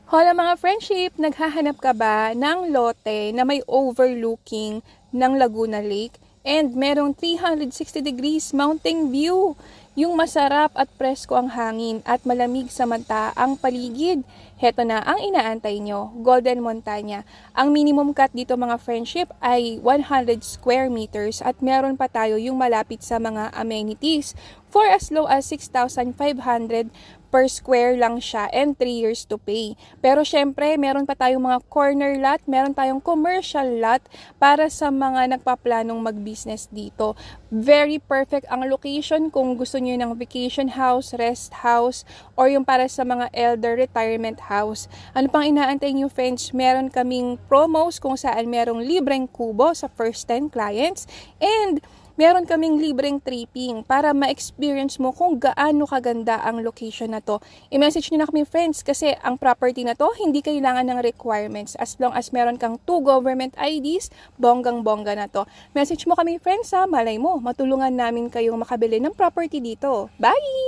Hola mga friendship! Naghahanap ka ba ng lote na may overlooking ng Laguna Lake and merong 360 degrees mountain view? Yung masarap at presko ang hangin at malamig sa mata ang paligid. Heto na ang inaantay nyo, Golden Montana. Ang minimum cut dito mga friendship ay 100 square meters at meron pa tayo yung malapit sa mga amenities for as low as 6,500 per square lang siya and 3 years to pay. Pero syempre, meron pa tayong mga corner lot, meron tayong commercial lot para sa mga nagpaplanong mag-business dito. Very perfect ang location kung gusto niyo ng vacation house, rest house, or yung para sa mga elder retirement house. Ano pang inaantay niyo friends? Meron kaming promos kung saan merong libreng kubo sa first 10 clients and meron kaming libreng tripping para ma-experience mo kung gaano kaganda ang location na to. I-message nyo na kami friends kasi ang property na to hindi kailangan ng requirements as long as meron kang 2 government IDs, bonggang-bongga na to. Message mo kami friends ha, malay mo, matulungan namin kayong makabili ng property dito. Bye!